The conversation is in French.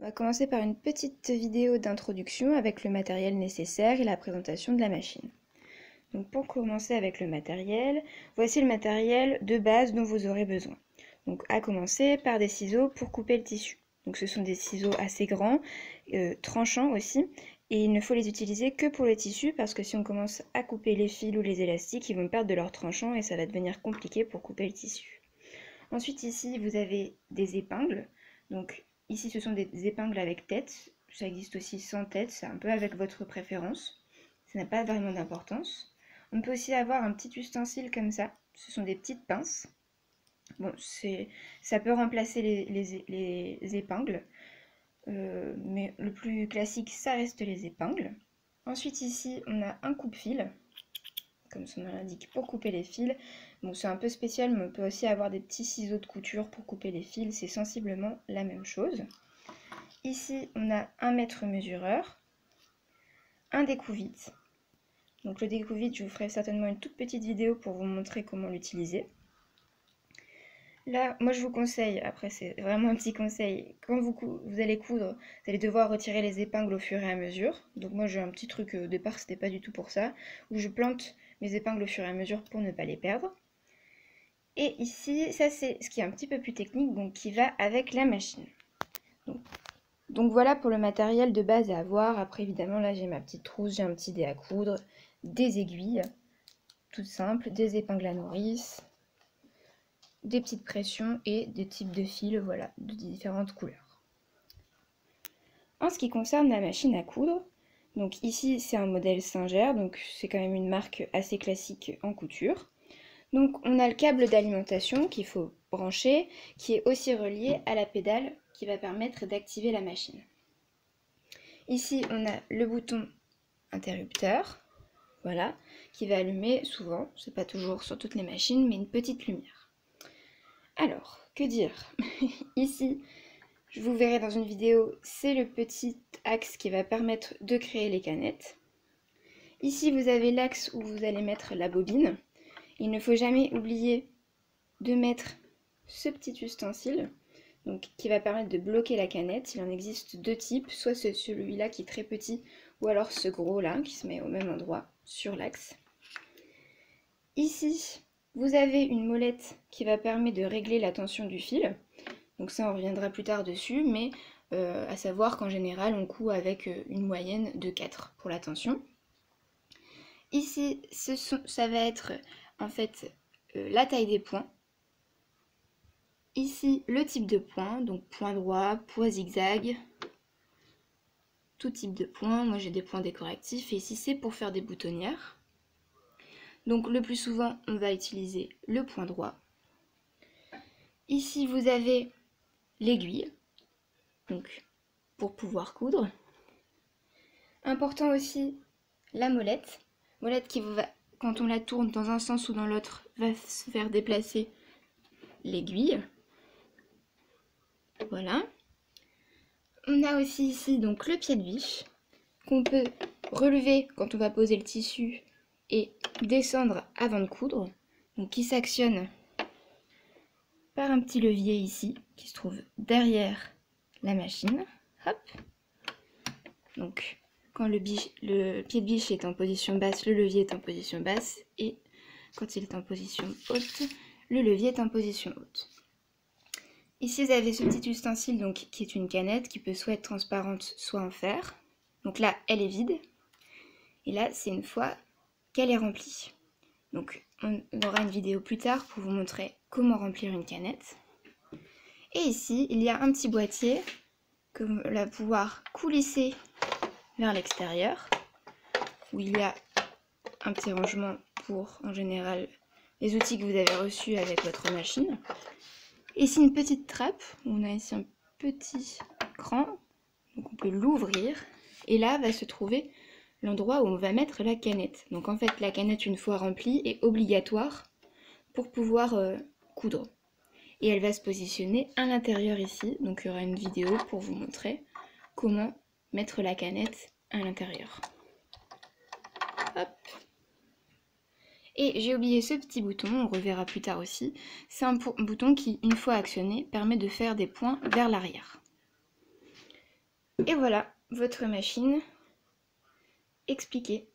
On va commencer par une petite vidéo d'introduction avec le matériel nécessaire et la présentation de la machine. Donc pour commencer avec le matériel, voici le matériel de base dont vous aurez besoin. Donc à commencer par des ciseaux pour couper le tissu. Donc ce sont des ciseaux assez grands, tranchants aussi, et il ne faut les utiliser que pour le tissu parce que si on commence à couper les fils ou les élastiques, ils vont perdre de leur tranchant et ça va devenir compliqué pour couper le tissu. Ensuite ici vous avez des épingles. Donc ici ce sont des épingles avec tête, ça existe aussi sans tête, c'est un peu avec votre préférence, ça n'a pas vraiment d'importance. On peut aussi avoir un petit ustensile comme ça, ce sont des petites pinces. Bon, ça peut remplacer les épingles, mais le plus classique ça reste les épingles. Ensuite ici on a un coupe-fil, comme son nom l'indique, pour couper les fils. Bon, c'est un peu spécial, mais on peut aussi avoir des petits ciseaux de couture pour couper les fils, c'est sensiblement la même chose. Ici, on a un mètre mesureur, un découvite. Donc le découvite, je vous ferai certainement une toute petite vidéo pour vous montrer comment l'utiliser. Là, moi je vous conseille, après c'est vraiment un petit conseil, quand vous allez coudre, vous allez devoir retirer les épingles au fur et à mesure. Donc moi j'ai un petit truc, au départ c'était pas du tout pour ça, où je plante mes épingles au fur et à mesure pour ne pas les perdre. Et ici, ça c'est ce qui est un petit peu plus technique, donc qui va avec la machine. Donc voilà pour le matériel de base à avoir. Après évidemment là j'ai ma petite trousse, j'ai un petit dé à coudre, des aiguilles, toutes simples, des épingles à nourrice, des petites pressions et des types de fils, voilà, de différentes couleurs. En ce qui concerne la machine à coudre, donc ici c'est un modèle Singer, donc c'est quand même une marque assez classique en couture. Donc on a le câble d'alimentation qu'il faut brancher, qui est aussi relié à la pédale qui va permettre d'activer la machine. Ici on a le bouton interrupteur, voilà, qui va allumer souvent, c'est pas toujours sur toutes les machines, mais une petite lumière. Alors, que dire? Ici, je vous verrai dans une vidéo, c'est le petit axe qui va permettre de créer les canettes. Ici vous avez l'axe où vous allez mettre la bobine. Il ne faut jamais oublier de mettre ce petit ustensile donc, qui va permettre de bloquer la canette. Il en existe deux types, soit celui-là qui est très petit ou alors ce gros là qui se met au même endroit sur l'axe. Ici, vous avez une molette qui va permettre de régler la tension du fil. Donc ça on reviendra plus tard dessus, mais à savoir qu'en général on coud avec une moyenne de 4 pour la tension. Ici, ça va être en fait la taille des points. Ici, le type de point, donc point droit, point zigzag, tout type de point. Moi j'ai des points décoratifs et ici c'est pour faire des boutonnières. Donc le plus souvent, on va utiliser le point droit. Ici, vous avez l'aiguille, donc pour pouvoir coudre. Important aussi, la molette. Molette qui va, quand on la tourne dans un sens ou dans l'autre, va se faire déplacer l'aiguille. Voilà. On a aussi ici donc le pied de biche qu'on peut relever quand on va poser le tissu et descendre avant de coudre. Donc qui s'actionne par un petit levier ici qui se trouve derrière la machine. Hop. Donc quand le pied de biche est en position basse, le levier est en position basse, et quand il est en position haute, le levier est en position haute. Ici vous avez ce petit ustensile donc, qui est une canette qui peut soit être transparente soit en fer. Donc là elle est vide, et là c'est une fois qu'elle est remplie. Donc on aura une vidéo plus tard pour vous montrer comment remplir une canette. Et ici il y a un petit boîtier que vous allez pouvoir coulisser vers l'extérieur, où il y a un petit rangement pour, en général, les outils que vous avez reçus avec votre machine. Ici une petite trappe, on a ici un petit cran, donc on peut l'ouvrir, et là va se trouver l'endroit où on va mettre la canette. Donc en fait la canette une fois remplie est obligatoire pour pouvoir coudre. Et elle va se positionner à l'intérieur ici, donc il y aura une vidéo pour vous montrer comment mettre la canette à l'intérieur. Hop. Et j'ai oublié ce petit bouton, on reverra plus tard aussi. C'est un bouton qui, une fois actionné, permet de faire des points vers l'arrière. Et voilà, votre machine expliquée.